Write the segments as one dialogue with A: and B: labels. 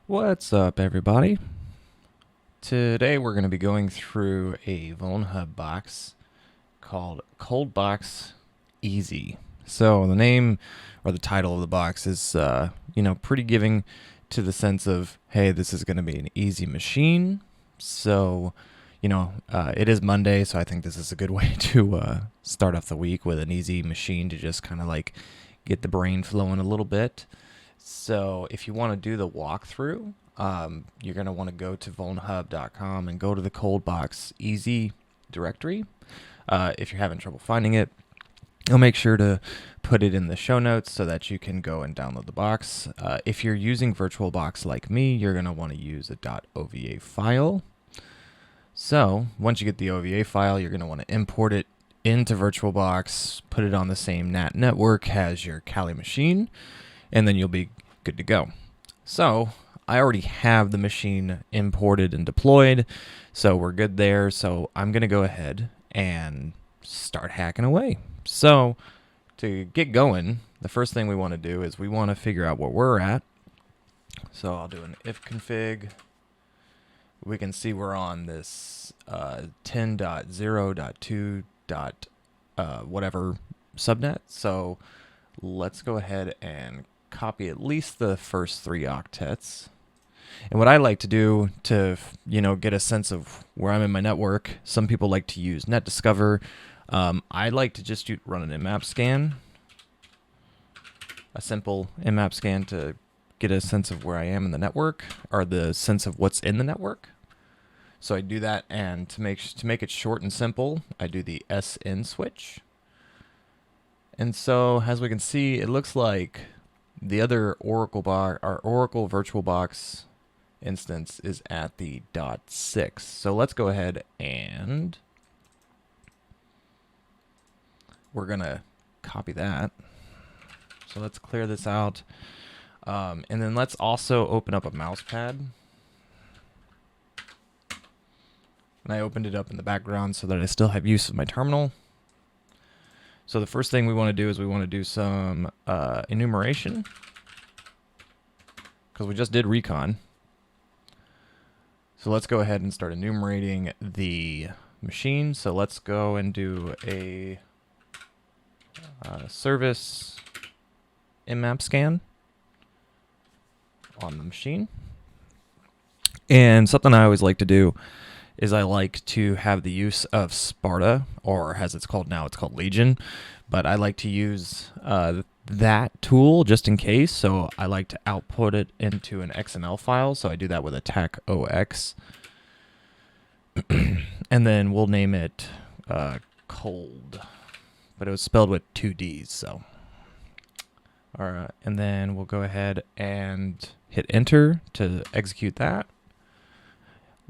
A: What's up, everybody? Today we're going to be going through a Vulnhub box called Cold Box Easy. So the name or the title of the box is, pretty giving to the sense of, hey, this is going to be an easy machine. So, it is Monday, so I think this is a good way to start off the week with an easy machine to just kind of like get the brain flowing a little bit. So if you want to do the walkthrough, you're going to want to go to vulnhub.com and go to the Cold Box Easy directory. If you're having trouble finding it, I'll make sure to put it in the show notes so that you can go and download the box. If you're using VirtualBox like me, you're going to want to use a .ova file. So once you get the OVA file, you're going to want to import it into VirtualBox, put it on the same NAT network as your Kali machine, and then you'll be good to go. So I already have the machine imported and deployed, so we're good there. So I'm going to go ahead and start hacking away. So to get going, the first thing we want to do is we want to figure out where we're at. So I'll do an ifconfig. We can see we're on this 10.0.2. Whatever subnet. So let's go ahead and copy at least the first 3 octets. And what I like to do to, get a sense of where I'm in my network, some people like to use NetDiscover. I like to just run an nmap scan, a simple nmap scan to get a sense of where I am in the network, or the sense of what's in the network. So I do that, and to make it short and simple, I do the SN switch. And so as we can see, it looks like the other Oracle VirtualBox instance is at the .6. So let's go ahead and we're gonna copy that. So let's clear this out, and then let's also open up a mouse pad. And I opened it up in the background so that I still have use of my terminal. So the first thing we want to do is we want to do some enumeration, because we just did recon. So let's go ahead and start enumerating the machine. So let's go and do a service nmap scan on the machine. And something I always like to do is I like to have the use of Sparta, or as it's called now, it's called Legion. But I like to use that tool just in case. So I like to output it into an XML file. So I do that with attack-ox. And then we'll name it colld. But it was spelled with 2 Ds. So, all right. And then we'll go ahead and hit enter to execute that.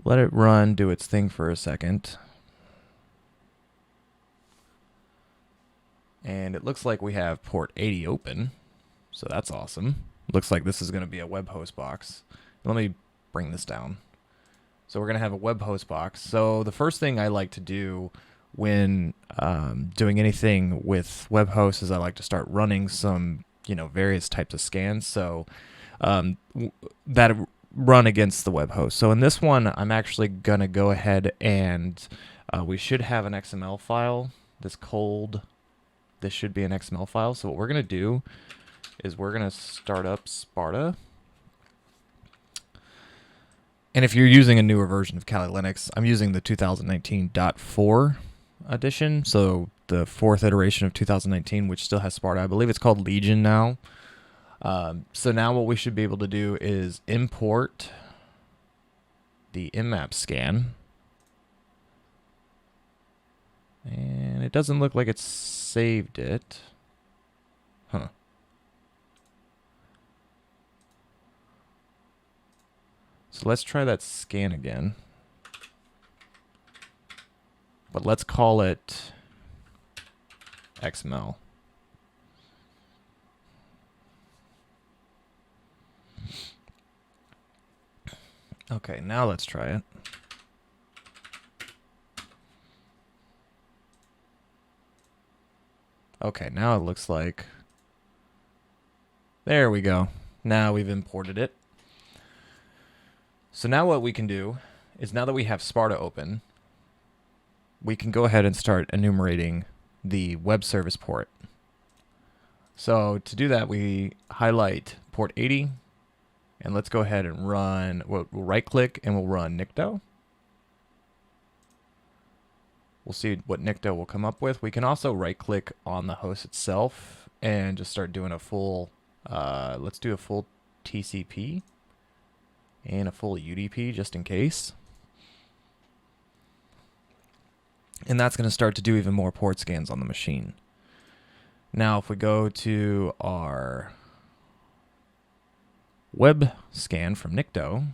A: Let it run, do its thing for a second. And it looks like we have port 80 open. So that's awesome. Looks like this is going to be a web host box. Let me bring this down. So we're going to have a web host box. So the first thing I like to do when doing anything with web hosts is I like to start running some, various types of scans. So that run against the web host. So in this one, I'm actually going to go ahead and we should have an XML file. This should be an XML file. So what we're going to do is we're going to start up Sparta. And if you're using a newer version of Kali Linux, I'm using the 2019.4 edition. So the 4th iteration of 2019, which still has Sparta. I believe it's called Legion now. So now what we should be able to do is import the nmap scan. And it doesn't look like it's saved it. Huh. So let's try that scan again. But let's call it XML. Okay, now let's try it. Okay, now it looks like... There we go. Now we've imported it. So now what we can do is, now that we have Sparta open, we can go ahead and start enumerating the web service port. So to do that, we highlight port 80, and let's go ahead and run, we'll right click and we'll run Nicto. We'll see what Nicto will come up with. We can also right click on the host itself and just start doing a full, let's do a full TCP and a full UDP just in case. And that's going to start to do even more port scans on the machine. Now, if we go to our web scan from Nicto,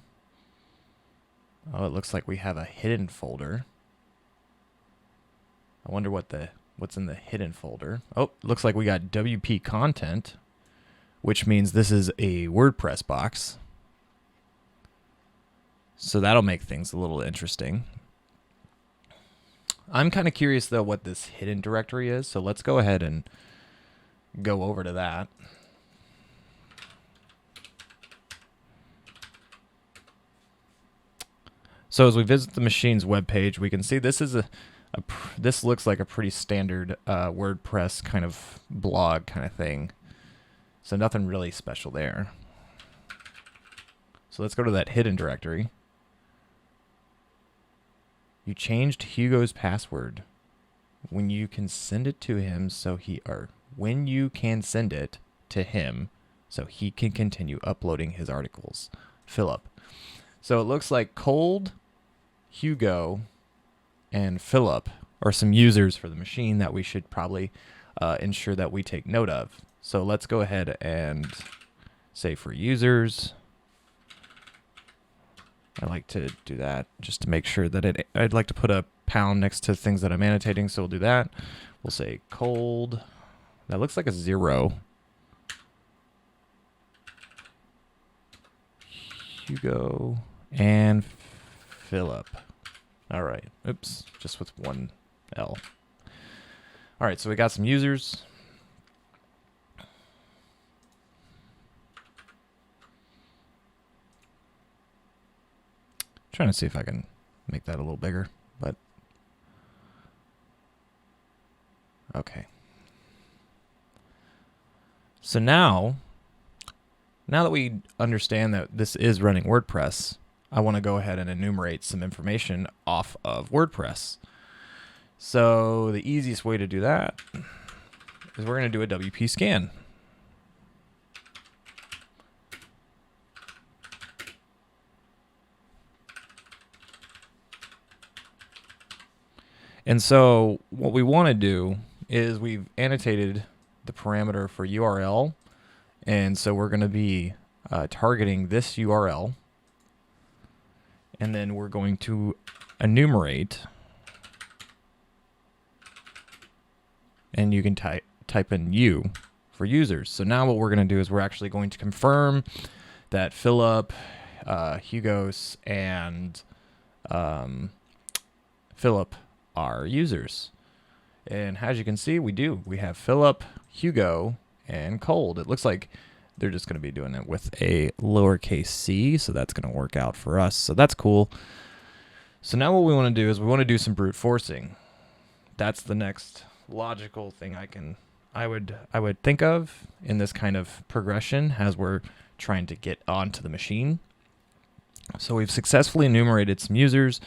A: oh, it looks like we have a hidden folder. I wonder what's in the hidden folder. Oh, looks like we got WP content, which means this is a WordPress box. So that'll make things a little interesting. I'm kind of curious, though, what this hidden directory is. So let's go ahead and go over to that. So as we visit the machine's web page, we can see this is this looks like a pretty standard WordPress kind of blog kind of thing. So nothing really special there. So let's go to that hidden directory. You changed Hugo's password. When you can send it to him when you can send it to him so he can continue uploading his articles. Philip. So it looks like Colld, Hugo, and Philip are some users for the machine that we should probably ensure that we take note of. So let's go ahead and say for users. I like to do that just to make sure that I'd like to put a pound next to things that I'm annotating, so we'll do that. We'll say Colld. That looks like a 0. Hugo and Philip. All right. Oops, just with one L. All right, so we got some users. Trying to see if I can make that a little bigger, but okay. So now that we understand that this is running WordPress, I want to go ahead and enumerate some information off of WordPress. So the easiest way to do that is we're going to do a WP scan. And so what we want to do is we've annotated the parameter for URL. And so we're going to be targeting this URL. And then we're going to enumerate. And you can type in U for users. So now what we're going to do is we're actually going to confirm that Philip, Hugos, and Philip are users. And as you can see, we do. We have Philip, Hugo, and Colld. It looks like they're just going to be doing it with a lowercase c, so that's going to work out for us. So that's cool. So now what we want to do is we want to do some brute forcing. That's the next logical thing I would think of in this kind of progression as we're trying to get onto the machine. So we've successfully enumerated some users.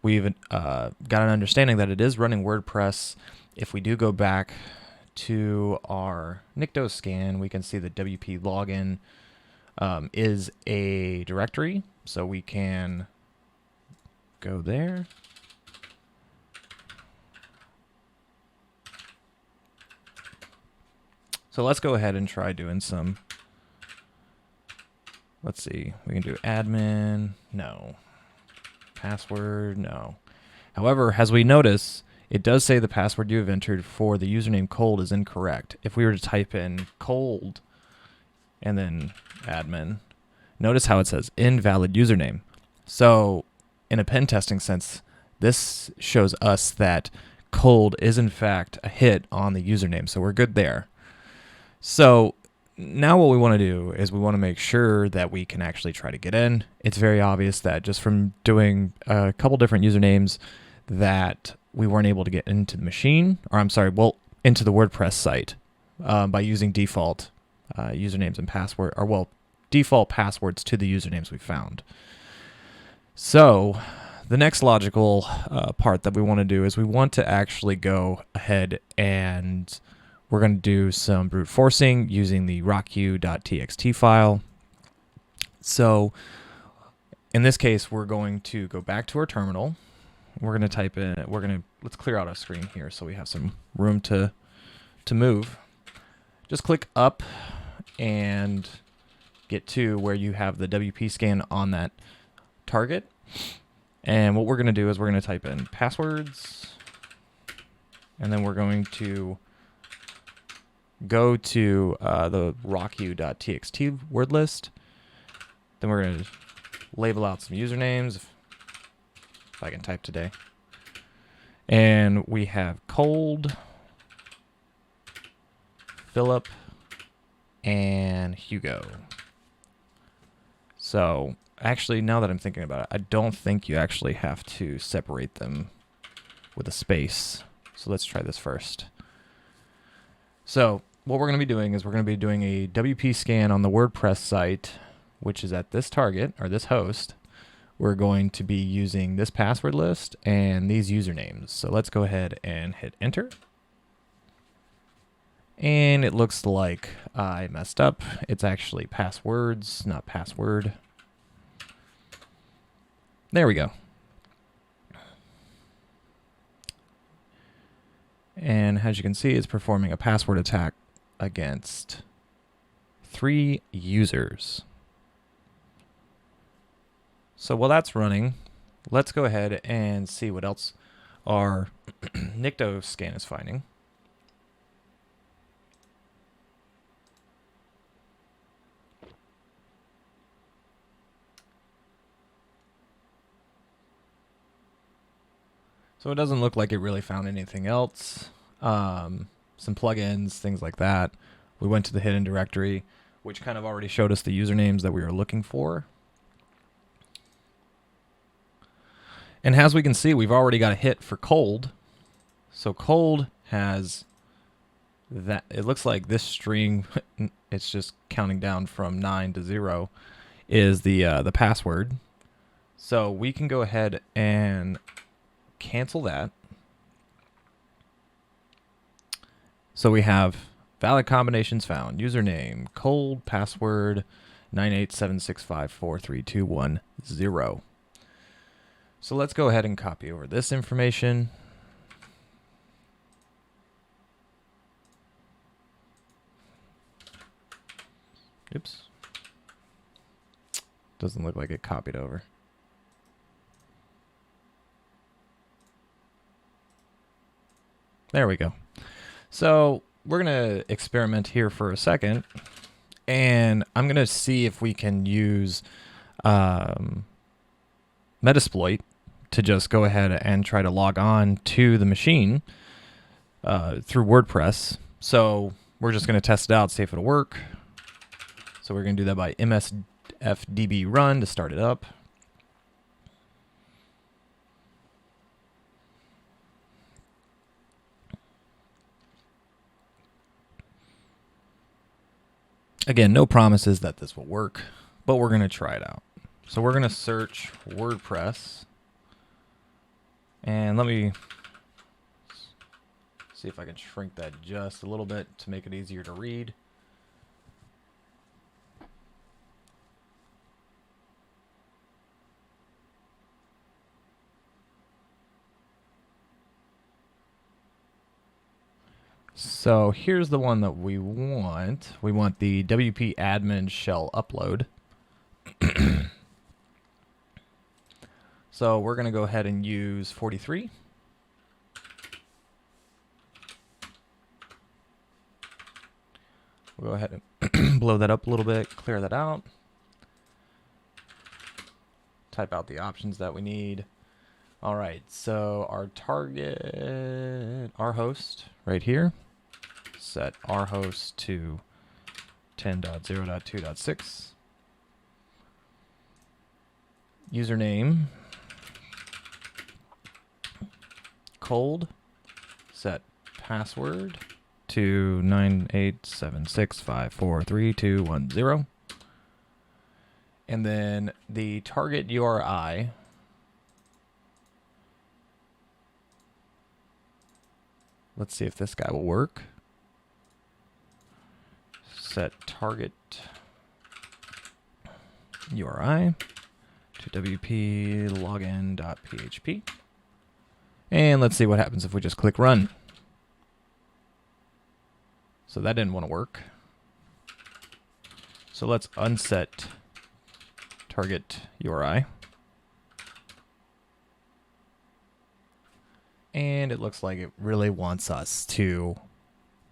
A: We've got an understanding that it is running WordPress. If we do go back to our Nicto scan, we can see that WP login is a directory. So we can go there. So let's go ahead and try doing some. Let's see. We can do admin. No. Password. No. However, as we notice, it does say the password you have entered for the username Colld is incorrect. If we were to type in Colld and then admin, notice how it says invalid username. So in a pen testing sense, this shows us that colld is in fact a hit on the username. So we're good there. So now what we want to do is we want to make sure that we can actually try to get in. It's very obvious that just from doing a couple different usernames that we weren't able to get into the machine, or I'm sorry, well, into the WordPress site by using default usernames and password, or well, default passwords to the usernames we found. So the next logical part that we want to do is we want to actually go ahead and we're going to do some brute forcing using the rocku.txt file. So in this case, we're going to go back to our terminal. We're going to type in, let's clear out our screen here so we have some room to move. Just click up and get to where you have the WP scan on that target. And what we're going to do is we're going to type in passwords, and then we're going to go to the rocku.txt word list. Then we're going to label out some usernames, if I can type today. And we have colld, Philip, and Hugo. So actually, now that I'm thinking about it, I don't think you actually have to separate them with a space. So let's try this first. So what we're going to be doing is we're going to be doing a WP scan on the WordPress site, which is at this target or this host. We're going to be using this password list and these usernames. So let's go ahead and hit enter. And it looks like I messed up. It's actually passwords, not password. There we go. And as you can see, it's performing a password attack against 3 users. So while that's running, let's go ahead and see what else our Nikto scan is finding. So it doesn't look like it really found anything else. Some plugins, things like that. We went to the hidden directory, which kind of already showed us the usernames that we were looking for. And as we can see, we've already got a hit for colld. So colld has that. It looks like this string, it's just counting down from 9 to 0, is the password. So we can go ahead and cancel that. So we have valid combinations found. Username, colld, password, 98765432110. So let's go ahead and copy over this information. Oops. Doesn't look like it copied over. There we go. So we're going to experiment here for a second, and I'm going to see if we can use Metasploit to just go ahead and try to log on to the machine through WordPress. So we're just going to test it out, see if it'll work. So we're going to do that by msfdb run to start it up. Again, no promises that this will work, but we're going to try it out. So we're going to search WordPress. And let me see if I can shrink that just a little bit to make it easier to read. So here's the one that we want. We want the WP admin shell upload. So we're going to go ahead and use 43. We'll go ahead and blow that up a little bit, clear that out. type out the options that we need. All right, so our target, our host right here, set our host to 10.0.2.6. Username, colld, set password to 98765432210. And then the target URI, let's see if this guy will work. Set target URI to wp login.php. And let's see what happens if we just click run. So that didn't want to work. So let's unset target URI. And it looks like it really wants us to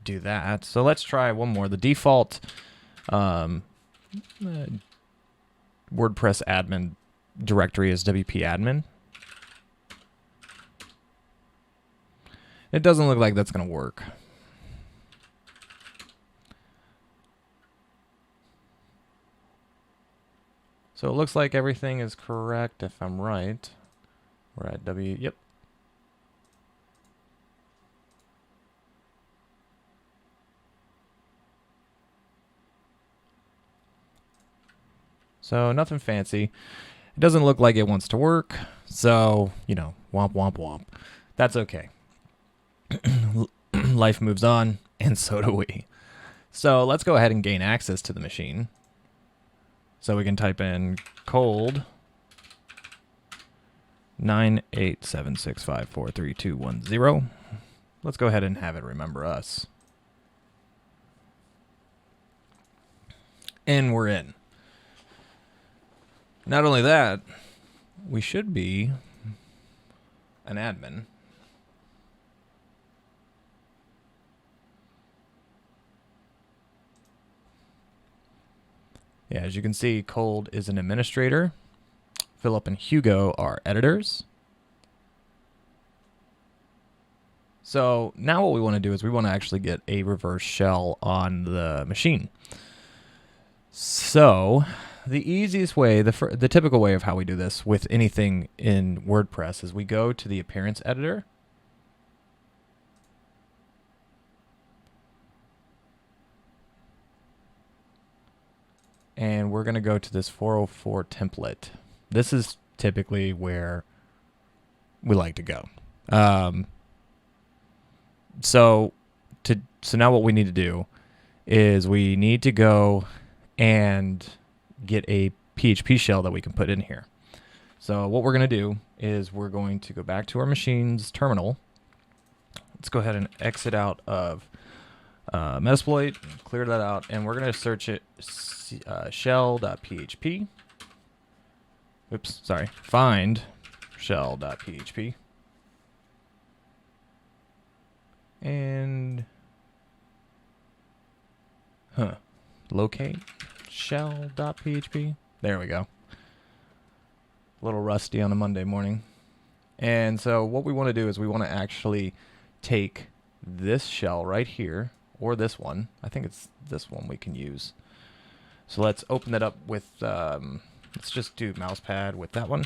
A: do that. So let's try one more. The default WordPress admin directory is WP admin. It doesn't look like that's going to work. So it looks like everything is correct if I'm right. We're at yep. So nothing fancy. It doesn't look like it wants to work. So, you know, womp, womp, womp. That's okay. Life moves on, and so do we. So let's go ahead and gain access to the machine. So we can type in colld 98765432210. Let's go ahead and have it remember us. And we're in. Not only that, we should be an admin. Yeah, as you can see, colld is an administrator. Philip and Hugo are editors. So now what we want to do is we want to actually get a reverse shell on the machine. So the easiest way, the typical way of how we do this with anything in WordPress is we go to the appearance editor. And we're going to go to this 404 template. This is typically where we like to go. So now what we need to do is we need to go and get a PHP shell that we can put in here. So what we're going to do is we're going to go back to our machine's terminal. Let's go ahead and exit out of Metasploit, clear that out, and we're going to search it shell.php. Oops, sorry. Find shell.php. And locate shell.php. There we go. A little rusty on a Monday morning. And so what we want to do is we want to actually take this shell right here, or this one. I think it's this one we can use. So let's open that up with, let's just do mousepad with that one.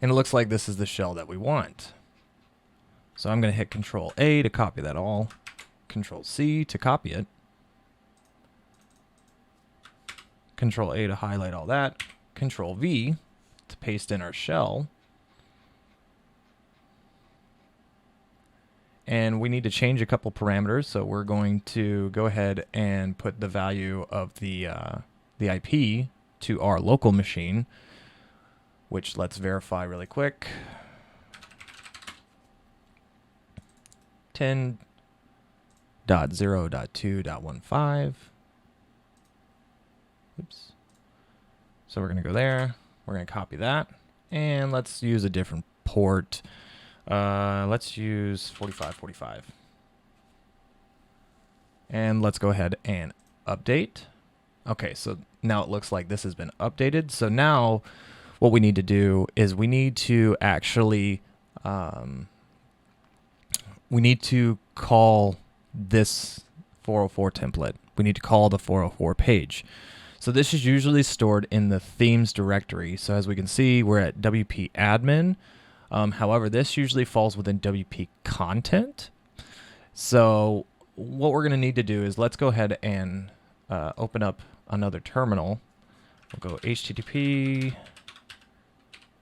A: And it looks like this is the shell that we want. So I'm going to hit Control A to copy that all. Control C to copy it. Control A to highlight all that. Control V to paste in our shell. And we need to change a couple parameters, so we're going to go ahead and put the value of the IP to our local machine, which let's verify really quick. 10.0.2.15. Oops. So we're going to go there. We're going to copy that. And let's use a different port. Let's use 4545. And let's go ahead and update. Okay, so now it looks like this has been updated. So now what we need to do is we need to actually we need to call this 404 template. We need to call the 404 page. So this is usually stored in the themes directory. So as we can see, we're at WP admin. However, this usually falls within WP content. So what we're going to need to do is let's go ahead and open up another terminal. We'll go HTTP.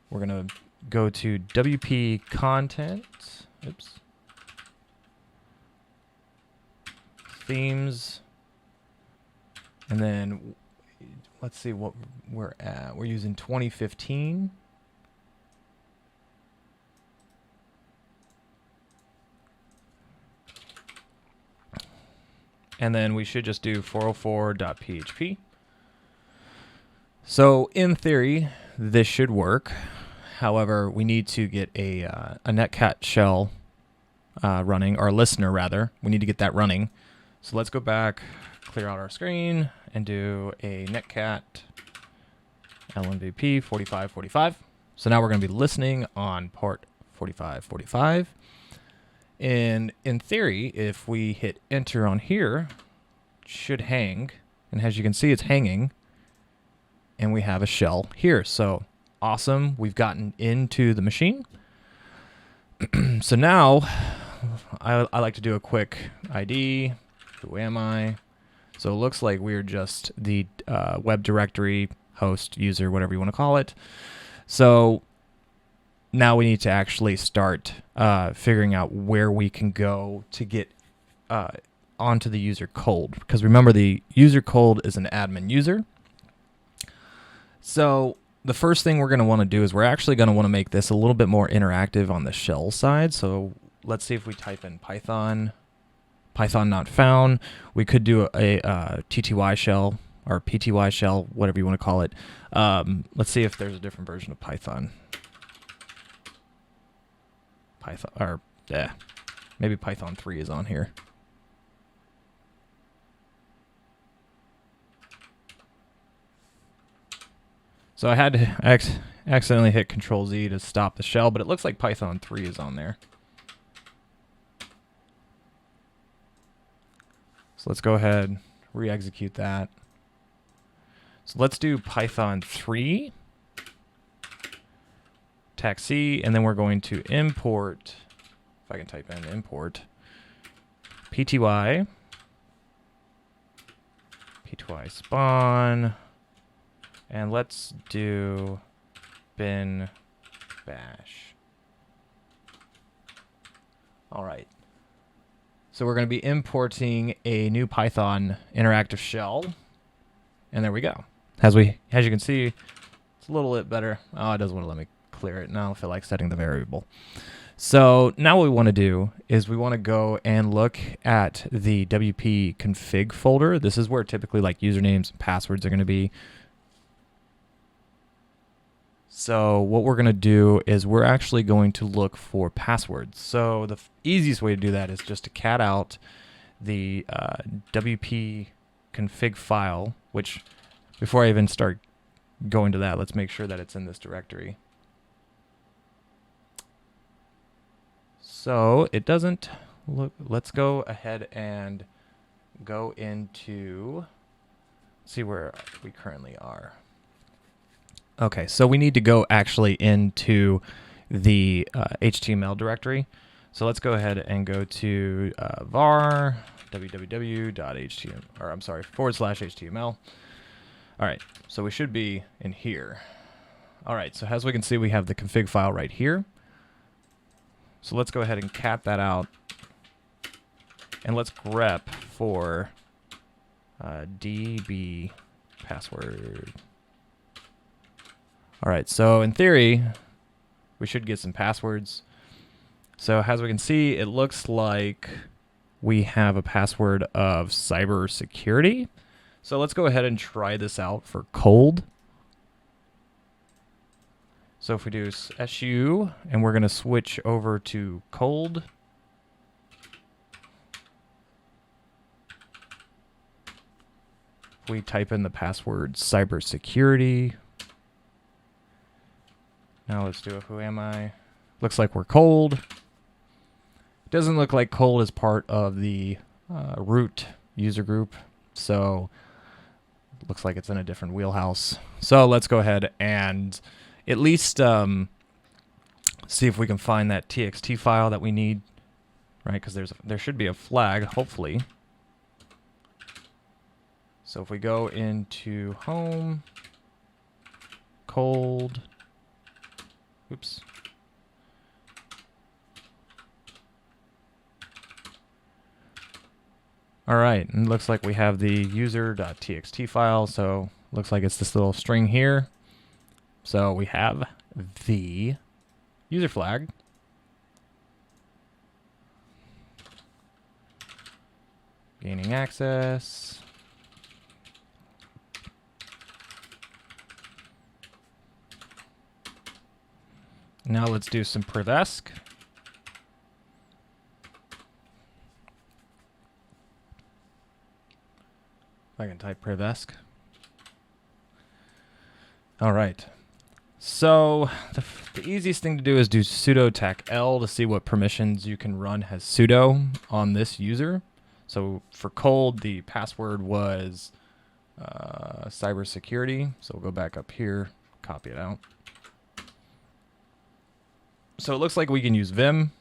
A: We're going to go to WP content. Oops. Themes. And then let's see what we're at. We're using 2015. And then we should just do 404.php. So in theory, this should work. However, we need to get a netcat shell running, or a listener rather. We need to get that running. So let's go back, clear out our screen, and do a netcat LNVP 4545. So now we're going to be listening on port 4545. And in theory, if we hit enter on here, it should hang. And as you can see, it's hanging. And we have a shell here. So awesome. We've gotten into the machine. So now I like to do a quick ID. Who am I? So it looks like we're just the web directory host, user, whatever you want to call it. So now we need to actually start figuring out where we can go to get onto the user colld. Because remember, the user colld is an admin user. So the first thing we're going to want to do is we're actually going to want to make this a little bit more interactive on the shell side. So let's see if we type in Python not found. We could do a TTY shell or PTY shell, whatever you want to call it. Let's see if there's a different version of Python. Maybe Python 3 is on here. So I had to accidentally hit Control Z to stop the shell, but it looks like Python 3 is on there. So let's go ahead, re-execute that. So let's do Python 3, tac C, and then we're going to import, if I can type in import, PTY spawn, and let's do bin bash. All right. So we're going to be importing a new Python interactive shell, and there we go. As you can see, it's a little bit better. Oh, it doesn't want to let me clear it. Now I don't feel like setting the variable. So now what we want to do is we want to go and look at the WP config folder. This is where typically like usernames and passwords are going to be. So what we're going to do is we're actually going to look for passwords. So the easiest way to do that is just to cat out the WP config file, which before I even start going to that, let's make sure that it's in this directory. So it doesn't look, let's go ahead and go into, see where we currently are. Okay, so we need to go actually into the HTML directory. So let's go ahead and go to var www.html, or I'm sorry, /HTML. All right, so we should be in here. All right, so as we can see, we have the config file right here. So let's go ahead and cat that out, and let's grep for db password. All right, so in theory, we should get some passwords. So as we can see, it looks like we have a password of cybersecurity. So let's go ahead and try this out for colld. So if we do su, and we're going to switch over to colld. we type in the password cybersecurity. Now let's do a who am I. Looks like we're colld. Doesn't look like colld is part of the root user group, so looks like it's in a different wheelhouse. So let's go ahead and at least see if we can find that txt file that we need, right? Because there should be a flag, hopefully. So if we go into home, colld, oops. All right, and it looks like we have the user.txt file, so looks like it's this little string here. So we have the user flag. Gaining access. Now let's do some privesc. If I can type privesc. All right. So the easiest thing to do is do sudo tacl to see what permissions you can run as sudo on this user. So for colld, the password was cybersecurity. So we'll go back up here, copy it out. So it looks like we can use vim,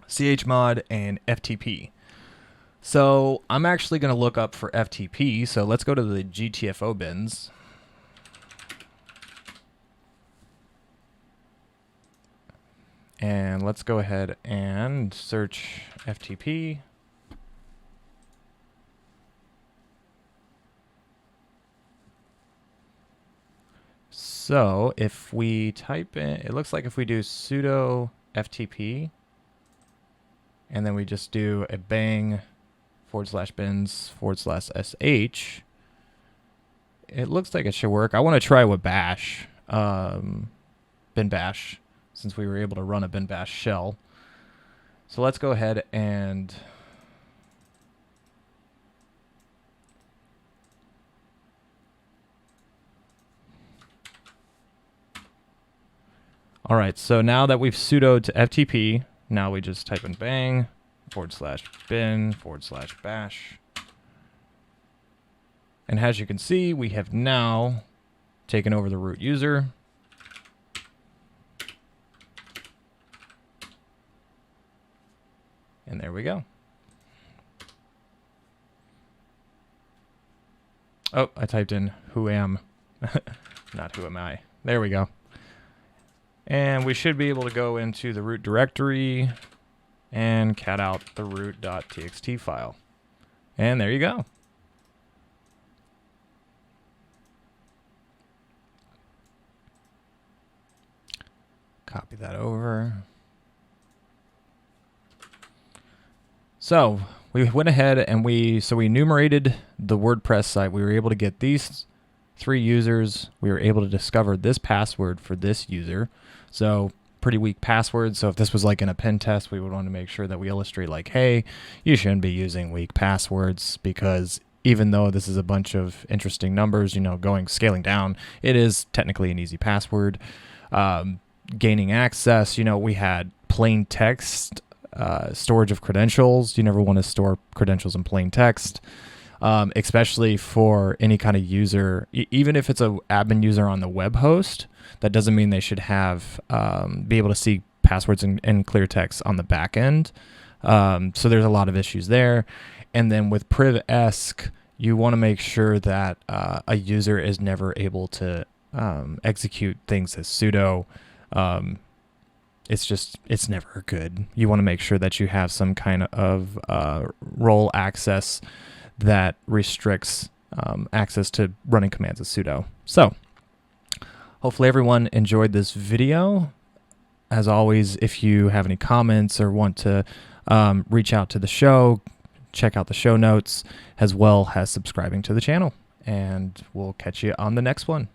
A: chmod, and ftp. So I'm actually going to look up for ftp. So let's go to the GTFO bins. And let's go ahead and search ftp. So if we type in, it looks like if we do sudo ftp, and then we just do a bang /bins/sh, it looks like it should work. I want to try with bash, bin bash, since we were able to run a bin bash shell. So let's go ahead and all right, so now that we've sudoed to ftp, now we just type in bang /bin/bash. And as you can see, we have now taken over the root user. And there we go. Oh, I typed in who am, not who am I. There we go. And we should be able to go into the root directory and cat out the root.txt file. And there you go. Copy that over. So we went ahead and we enumerated the WordPress site. We were able to get these 3 users. We were able to discover this password for this user. So pretty weak password. So if this was like in a pen test, we would want to make sure that we illustrate like, hey, you shouldn't be using weak passwords, because even though this is a bunch of interesting numbers, you know, scaling down, it is technically an easy password. Gaining access, you know, we had plain text, storage of credentials. You never want to store credentials in plain text. Especially for any kind of user, even if it's an admin user on the web host, that doesn't mean they should have be able to see passwords in clear text on the back end. So there's a lot of issues there. And then with privesc, you want to make sure that a user is never able to execute things as sudo. It's never good. You want to make sure that you have some kind of role access that restricts access to running commands as sudo. So hopefully everyone enjoyed this video. As always, if you have any comments or want to reach out to the show, check out the show notes, as well as subscribing to the channel. And we'll catch you on the next one.